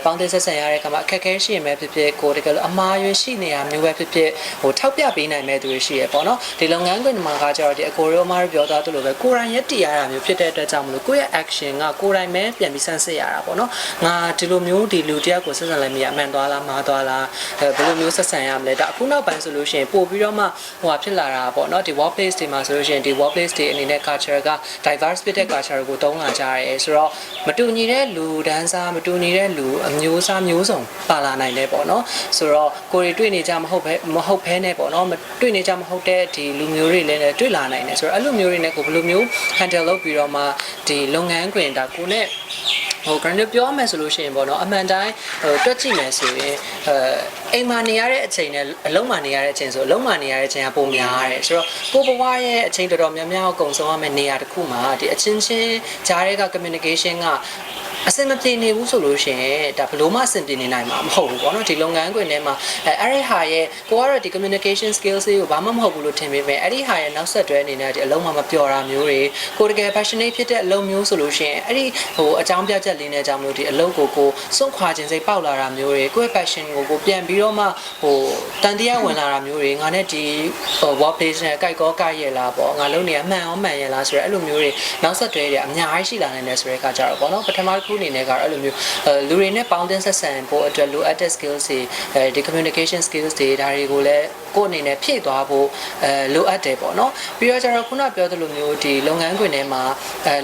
ပေါင်းတင်ဆက်ဆံရတဲ့အခါမှာအခက်အခဲရှိရင်ပဲဖြစ်ဖြစ်ကိုတကယ်လို့အမှားရွေးရှိနေရမျိုးပဲဖြစ်ဖြစ်ဟိုထောက်ပြပေးနိုင်မဲ့သူတွေရှိရဲပေါ့နော်ဒီလုပ်ငန်းခွင်မှာကကြတော့ဒီအကိုရောအမားပြောသားသလိုပဲကိုယ်တိုင်ရက်တည်ရတာမျိုးဖြစ်တဲ့အတွက်ကြောင့်မလို့ကိုယ့်ရဲ့ action ကကိုယ်တိုင်ပဲပြန်ပြီးဆန်းစစ်ရတာပေါ့နော်ငါဒီလိုမျိုးဒီလူတယောက်ကိုဆက်ဆံလိုက်မိရအမှန်သွားလားမှားသွားလားဘယ်လိုမျိုးဆက်ဆံရမလဲဒါအခုနောက်ပိုင်းဆိုလို့ရှိရင်ပို့ပြီးတော့မှဟိုဖြစ်လာတာပေါ့နော်ဒီ workplace တွေမှာဆိုလို့ရှိရင်ဒီ workplace တွေအနေနဲ့ culture က diverse ဖြစ်တဲ့ culture ကိုတုံးလာကြရဲဆိုတော့မတူညီတဲ့လူဒန်းစားမတူညီတဲ့လူအမျိုးအစားမျိုးစုံပါလာနိုင်တယ်ပေါ့နော်ဆိုတော့ကိုတွေတွေ့နေကြမဟုတ်ဘဲနဲ့ပေါ့နော်တွေ့နေကြမဟုတ်တဲ့ဒီလူမျိုးတွေလည်းတွေ့လာနိုင်တယ်ဆိုတော့အဲ့လိုမျိုးတွေနဲ့ကိုဘယ်လိုမျိုး handle လုပ်ပြီးတော့မှဒီလုပ်ငန်းခွင်ဒါကိုနဲ့ဟို grandi ပြောမယ်ဆိုလို့ရှိရင်ပေါ့နော်အမှန်တိုင်းဟိုတွက်ကြည့်မယ်ဆိုရင်အိမ်မှာနေရတဲ့အချိန်နဲ့အလုံးမှာနေရတဲ့အချိန်ဆိုအလုံးမှာနေရတဲ့အချိန်ကပုံများရတယ်ဆိုတော့ကိုဘဝရဲ့အချိန်တော်တော်များများကိုကုံဆုံးရမယ့်နေရာတစ်ခုမှာဒီအချင်းချင်းကြားတဲ့က communication ကအဆင်မပြေနေဘူးဆိုလို့ရှိရင်ဒါဘယ်လို့မှအဆင်ပြေနေနိုင်မှာမဟုတ်ဘူးပေါ့နော်ဒီလုပ်ငန်းခွင်ထဲမှာအဲ့ဒီဟာရဲ့ကိုကတော့ဒီ communication skills တွေကိုဘာမှမဟုတ်ဘူးလို့ထင်ပေမဲ့အဲ့ဒီဟာရဲ့နောက်ဆက်တွဲအနေနဲ့ဒီအလုံးမှာမပြောတာမျိုးတွေကိုတကယ် passionate ဖြစ်တဲ့အလုံးမျိုးဆိုလို့ရှိရင်အဲ့ဒီဟိုအကြောင်းပြချက်လေးနဲ့ကြောင့်မလို့ဒီအလုံးကိုစွန့်ခွာခြင်းစိတ်ပေါက်လာတာမျိုးတွေကိုယ့်ရဲ့ passion ကိုပြန်ပြီးတော့မှဟိုတန်တရားဝင်လာတာမျိုးတွေငါနဲ့ဒီဟို workplace နဲ့ကြိုက်ကောကြိုက်ရလားပေါ့ငါလုံးနေမှန်ရလားဆိုတော့အဲ့လိုမျိုးတွေနောက်ဆက်တွဲတွေအများကြီးရှိလာနိုင်တယ်ဆိုတဲ့အခါကျတော့ပေါ့နော်ပထမတစ်ခုအနေနဲ့ကတော့အဲ့လိုမျိုးလူတွေနဲ့ပေါင်းတင်ဆက်ဆံဖို့အတွက်လိုအပ်တဲ့ skills တွေဒီ communication skills တွေဒါတွေကိုလည်းကိုယ့်အနေနဲ့ဖြည့်သွားဖို့လိုအပ်တယ်ပေါ့နော်ပြီးတော့ကျတော့ခုနပြောသလိုမျိုးဒီလုပ်ငန်းခွင်ထဲမှာ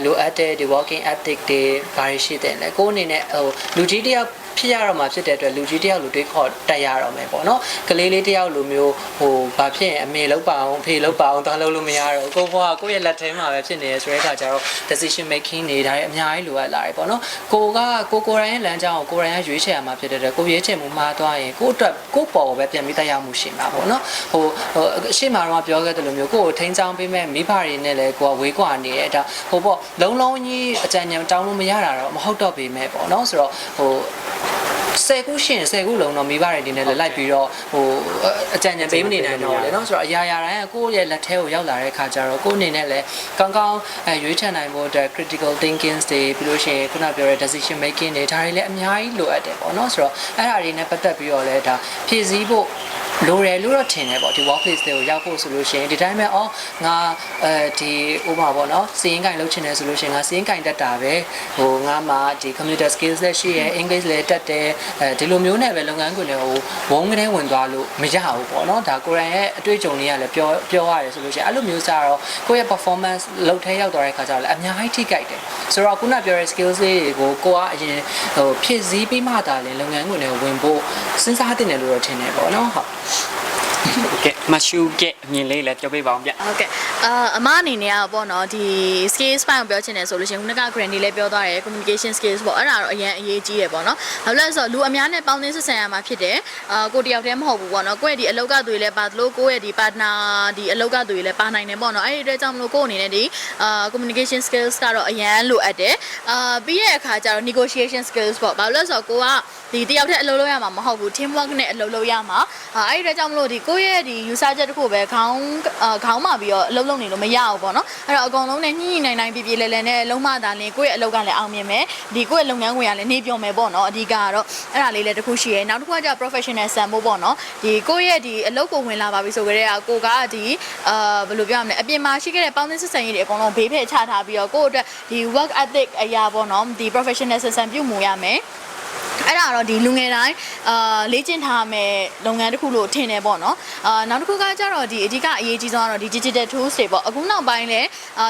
လိုအပ်တဲ့ဒီ working ethic တွေဘာတွေရှိတယ်လဲကိုယ့်အနေနဲ့ဟိုလူကြီးတယောက် ဖြစ်ရတော့မှဖြစ်တဲ့အတွက်လူကြီးတယောက်လူတွေခေါ်တက်ရတော့မယ်ပေါ့နော်ကလေးလေးတယောက်လူမျိုးဟိုဘာဖြစ်အမေလောက်ပါအောင်အဖေလောက်ပါအောင်တောင်းလို့မရတော့ကိုဘွားကိုယ့်ရဲ့လက်ထဲမှာပဲဖြစ်နေရဆိုတဲ့အခါကျတော့ decision making တွေဒါတွေအများကြီးလိုအပ်လာတယ်ပေါ့နော်ကိုယ်တိုင်ရဲ့လမ်းကြောင်းကိုကိုယ်တိုင်ကရွေးချယ်ရမှာဖြစ်တဲ့အတွက်ကိုရွေးချယ်မှုမှားသွားရင်ကိုယ့်အတွက်ကိုယ့်ပေါ်ကိုပဲပြန်ပြီးတရားမှုရှိမှာပေါ့နော်ဟိုအရှိမတော့ပြောခဲ့တယ်လို့မျိုးကိုယ်ကိုထိန်းချောင်းပေးမဲ့မိဘတွေနဲ့လည်းကိုယ်ကဝေးကွာနေတယ်ဒါဟိုပေါ့လုံးကြီးအကြံဉာဏ်တောင်းလို့မရတာတော့မဟုတ်တော့ပေမဲ့ပေါ့နော်ဆိုတော့ဟို10ခုရှင်10ခုလုံးတော့မိဘတွေဒီနဲ့လိုက်ပြီးတော့ဟိုအကြံဉာဏ်ပေးမနေနိုင်တော့လေနော်ဆိုတော့အရာတိုင်းကကိုယ့်ရဲ့လက်ထဲကိုရောက်လာတဲ့အခါကျတော့ကိုယ့်အနေနဲ့လည်းကောင်းကောင်းရွေးချယ်နိုင်ဖို့အတွက် critical thinking တွေပြီးလို့ရှိရင်ခုနပြောတဲ့ decision making တွေဒါတွေလည်းအများကြီးလိုအပ်တယ်ပေါ့နော်ဆိုတော့အဲ့ဒါတွေနဲ့ပတ်သက်ပြီးတော့လည်းဒါဖြည့်ဆည်းဖို့လိုတယ်လို့တော့ထင်တယ်ပေါ့ဒီ workplace တွေကိုရောက်ဖို့ဆိုလို့ရှိရင်ဒီတိုင်းပဲငါဒီဥပမာပေါ့နော်စီးရင်ကင်လုပ်ချင်တယ်ဆိုလို့ရှိရင်ငါစီးရင်ကင်တက်တာပဲဟိုငါမှဒီ computer skills လည်းရှိရယ် English လည်းတက်တယ်ဒီလိုမျိုးနဲ့ပဲလုပ်ငန်းခွင်တွေကိုဝုန်းကနေဝင်သွားလို့မရဘူးပေါ့နော်ဒါကိုယ်တိုင်ရဲ့အတွေ့အကြုံတွေကလည်းပြောရတယ်ဆိုလို့ရှိရင်အဲ့လိုမျိုးစားတော့ကိုယ့်ရဲ့ performance လုပ်ထဲရောက်သွားတဲ့အခါကျတော့လည်းအများကြီးထိခိုက်တယ်ဆိုတော့ခုနပြောတဲ့ skills တွေကိုကိုကအရင်ဟိုဖြည့်ဆည်းပြီးမှသာလေလုပ်ငန်းခွင်တွေကိုဝင်ဖို့စဉ်းစားတင်တယ်လို့တော့ထင်တယ်ပေါ့နော်ဟုတ်ကဲမရှူကအမြင်လေးလည်းပြောပြပါအောင်ဗျဟုတ်ကဲ့အမအနေနဲ့ပေါ့နော်ဒီ skills ပိုင်းကိုပြောချင်တယ်ဆိုလို့ရှိရင်ခုနက Granny လည်းပြောသွားတယ် communication skills ပေါ့အဲ့ဒါတော့အရင်အရေးကြီးတယ်ပေါ့နော်ဘာလို့လဲဆိုတော့လူအများနဲ့ပေါင်းသင်းဆက်ဆံရမှာဖြစ်တယ်ကိုတယောက်တည်းမဟုတ်ဘူးပေါ့နော်ကိုယ့်ရဲ့ဒီအလောက်ကသူတွေလည်းပါသလိုကိုယ့်ရဲ့ဒီ partner ဒီအလောက်ကသူတွေလည်းပါနိုင်တယ်ပေါ့နော်အဲ့ဒီအတွက်ကြောင့်မလို့ကိုယ့်အနေနဲ့ဒီcommunication skills ကတော့အရင်လိုအပ်တယ်ပြီးရဲ့အခါကျတော့ negotiation skills ပေါ့ဘာလို့လဲဆိုတော့ကိုကဒီတယောက်တည်းအလုပ်လုပ်ရမှာမဟုတ်ဘူး team work နဲ့အလုပ်လုပ်ရမှာအဲ့ဒီအတွက်ကြောင့်မလို့ဒီကိုယ့်ရဲ့ဒီ user ချက်တစ်ခုပဲခေါင်းမှပြီးတော့အလုပ်လုပ်နေလို့မရဘူးပေါ့နော်အဲ့တော့အကုန်လုံးနဲ့ညှိနိုင်ပြေလဲနဲ့လုံးမသာလင်းကိုယ့်ရဲ့အလုပ်ကလည်းအောင်မြင်မယ်ဒီကိုယ့်ရဲ့လုပ်ငန်းဝင်ကလည်းနေပြောမယ်ပေါ့နော်အဓိကကတော့အဲ့ဒါလေးလည်းတစ်ခုရှိရဲနောက်တစ်ခုကကျ professional ဆန်ဖို့ပေါ့နော်ဒီကိုယ့်ရဲ့ဒီအလုပ်ကိုဝင်လာပါပြီဆိုကြတဲ့ကိုကဒီဘယ်လိုပြောရမလဲအပြင်မှာရှိခဲ့တဲ့ပေါင်းသင်းဆက်ဆံရေးတွေအကုန်လုံးဘေးဖယ်ချထားပြီးတော့ကိုယ့်အတွက်ဒီ work ethic အရာပေါ့နော်ဒီ professional ဆန်ပြုမှုရမယ်အဲ့ဒါတော့ဒီလူငယ်တိုင်းလေ့ကျင့်ထားမယ်လုပ်ငန်းတစ်ခုလို့ထင်တယ်ပေါ့နော်နောက်တစ်ခုကကျတော့ဒီအဓိကအရေးကြီးဆုံးကတော့ဒီ digital tools တွေပေါ့အခုနောက်ပိုင်းလည်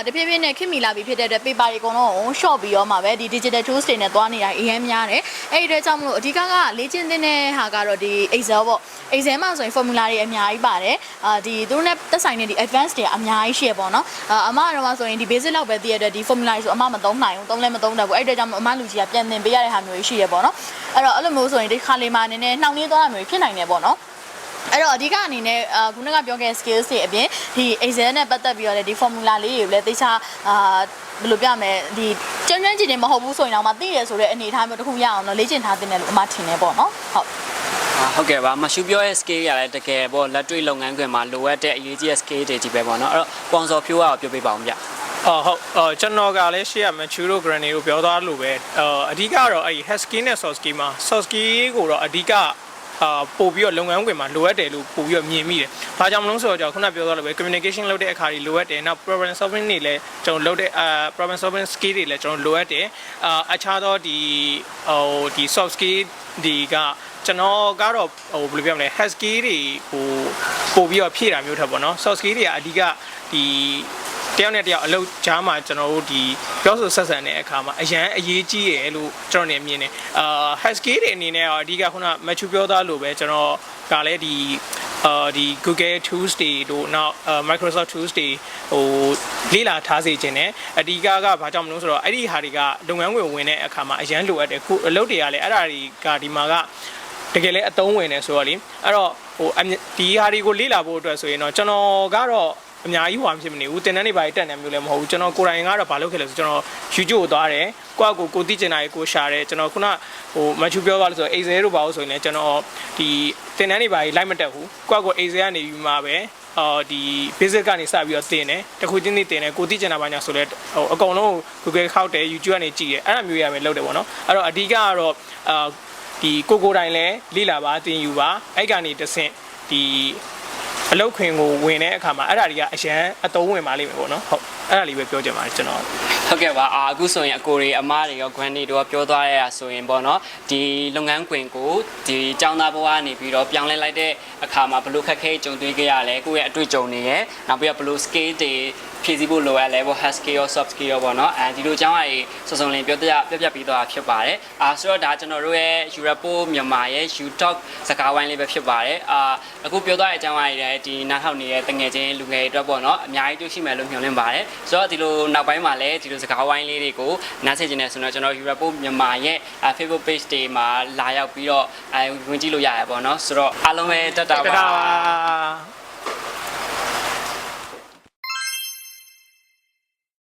းတဖြည်းဖြည်းနဲ့ခင်မီလာပြီးဖြစ်တဲ့အတွက် paper တွေအကုန်လုံးကို short ပြီးတော့မှပဲဒီ digital tools တွေနဲ့သွားနေတာအရင်များတယ်အဲ့ဒီအတွက်ကြောင့်မလို့အဓိကလေ့ကျင့်တဲ့ဟာကတော့ဒီ Excel ပေါ့ Excel မှာဆိုရင် formula တွေအများကြီးပါတယ်ဒီသူတို့နဲ့သက်ဆိုင်တဲ့ဒီ advanced တွေအများကြီးရှိရပေါ့နော်အမကတော့ဆိုရင်ဒီ basic လောက်ပဲသိရတဲ့ဒီ formula တွေဆိုအမမသုံးနိုင်ဘူးသုံးလည်းမသုံးတတ်ဘူးအဲ့ဒီအတွက်ကြောင့်အမလူကြီးကပြန်သင်ပေးရတဲ့ဟာမျိုးကြီးရှိရပေါ့နော်အဲ့တော့အဲ့လိုမျိုးဆိုရင်ဒီခါလေးမှာနည်းနည်းနှောင့်နှေးသွားတာမျိုးဖြစ်နိုင်တယ်ပေါ့နော်အဲ့တော့အဓိကအနေနဲ့ခုနကပြောခဲ့ skills တွေအပြင်ဒီ Excel နဲ့ပတ်သက်ပြီးတော့လည်းဒီ formula လေးတွေကိုလည်းသိချဘယ်လိုပြမလဲဒီကျွမ်းကျင်နေမဟုတ်ဘူးဆိုရင်တော့မသိရဆိုတဲ့အနေအထားမျိုးတစ်ခုရအောင်တော့လေ့ကျင့်ထားတင်တယ်လို့အမထင်တယ်ပေါ့နော်ဟုတ်ကဲ့ပါမရှူပြောရဲ့ scale ရလည်းတကယ်ပေါ့လက်တွေ့လုပ်ငန်းခွင်မှာလိုအပ်တဲ့အရေးကြီးတဲ့ scale တွေကြီးပဲပေါ့နော်အဲ့တော့ sponsor ဖြိုးရအောင်ပြောပြပါအောင်ဗျဟုတ်ကျွန်တော်ကလည်းရှေ့က Mature Granny ကိုပြောသွားလို့ပဲအဓိကတော့အဲ့ hard skill နဲ့ soft skill မှာ soft skill ကိုတော့အဓိကပို့ပြီးတော့လုပ်ငန်းခွင်မှာလိုအပ်တယ်လို့ပို့ပြီးတော့မြင်မိတယ်။ဘာကြောင့်မလို့ဆိုတော့ခုနပြောသွားလို့ပဲ communication လုပ်တဲ့အခါတွေလိုအပ်တယ်။နောက် problem solving တွေလည်းကျွန်တော်လုပ်တဲ့problem solving skill တွေလည်းကျွန်တော်လိုအပ်တယ်။အခြားသောဒီ soft skill တွေကကျွန်တော်ကတော့ဘယ်လိုပြောမလဲ hard skill တွေပို့ပြီးတော့ဖြည့်တာမျိုးထပ်ပေါ့နော် soft skill တွေကအဓိကဒီတယောက်နဲ့တယောက်အလုပ်ကြားမှာကျွန်တော်တို့ဒီပြောဆိုဆက်ဆံတဲ့အခါမှာအရန်အရေးကြီးရလို့ကျွန်တော်နေမြင်တယ်hard skill တွေအနေနဲ့အဓိကခုန Matthew ပြောသားလို့ပဲကျွန်တော်ကလည်းဒီGoogle Tools တွေတို့နောက် Microsoft Tools တွေလေ့လာထားစေခြင်းနဲ့အဓိကဘာကြောင့်မလို့ဆိုတော့အဲ့ဒီဟာတွေကလုပ်ငန်းဝင်တဲ့အခါမှာအရန်လိုအပ်တယ်ခုအလုပ်တွေကလည်းအဲ့ဒါတွေကဒီမှာကတကယ်လည်းအသုံးဝင်နေဆိုတော့လေအဲ့တော့ဒီဟာတွေကိုလေ့လာဖို့အတွက်ဆိုရင်တော့ကျွန်တော်ကတော့အများကြီးဟွာဖြစ်မနေဘူးတင်တန်းတွေပါတက်နေမျိုးလည်းမဟုတ်ဘူးကျွန်တော်ကိုယ်တိုင်ကတော့ဘာလုပ်ခဲ့လဲဆိုကျွန်တော် YouTube ကိုသွားတယ်ကိုသိချင်တာကိုရှာတယ်ကျွန်တော်ခုနမချူပြောပါလို့ဆို Excel တို့ပါလို့ဆိုရင်လည်းကျွန်တော်ဒီတင်တန်းတွေပါလိုက်မတက်ဘူးကို Excel ကနေပြီးမှပဲဒီ basic ကနေစပြီးတော့တင်တယ်တခုချင်းတင်တယ်ကိုသိချင်တာပါညာဆိုလဲအကုန်လုံး Google ခောက်တယ် YouTube ကနေကြည့်တယ်အဲ့ဒါမျိုးရမယ်လုပ်တယ်ပေါ့နော်အဲ့တော့အဓိကကတော့ဒီကိုတိုင်လဲလေ့လာပါတင်ယူပါအဲ့ကနေတဆင့်ဒီအလုပ်ခွင်ကိုဝင်တဲ့အခါမှာအဲ့ဒါတွေကအရန်အသုံးဝင်ပါလိမ့်မယ်ပေါ့နော်ဟုတ်အဲ့ဒါလေးပဲပြောချင်ပါတယ်ကျွန်တော် ဟုတ်ကဲ့ပါအခုဆိုရင်အကိုတွေအမားတွေရော granny တို့ပြောသွားရတာဆိုရင်ပေါ့နော်ဒီလုပ်ငန်းခွင်ကိုဒီចောင်းသားဘဝကနေပြီးတော့ပြောင်းလဲလိုက်တဲ့အခါမှာဘလို့ခက်ခဲကြုံတွေ့ခဲ့ရလဲကိုယ့်ရဲ့အတွေ့အကြုံတွေရဲ့နောက်ပြီးတော့ဘလို့ scale တွေဖြည့်ဆည်းဖို့လိုအပ်လဲပေါ့ hard skill ရော soft skill ရောပေါ့နော်ဒီလိုအကြောင်းအရာစုံစုံလင်ပြပြပြီးတော့ဖြစ်ပါတယ်ဆိုတော့ဒါကျွန်တော်တို့ရဲ့ Europe မြန်မာရဲ့ U-Talk စကားဝိုင်းလေးပဲဖြစ်ပါတယ်အခုပြောသွားတဲ့အကြောင်းအရာတွေဒီနားထောင်နေတဲ့တငယ်ချင်းလူငယ်တွေအတွက်ပေါ့နော်အများကြီးတွေ့ရှိမယ်လို့မျှော်လင့်ပါတယ်ဆိုတော့ဒီလိုနောက်ပိုင်းမှာလည်းဒီလိုစကားဝိုင်းလေးတွေကိုနားဆင်နေဆိုတော့ကျွန်တော် Europe မြန်မာရဲ့ Facebook page တွေမှာလာရောက်ပြီးတော့ဝင်ကြည့်လို့ရရပေါ့နော်ဆိုတော့အားလုံးပဲတက်တာပါ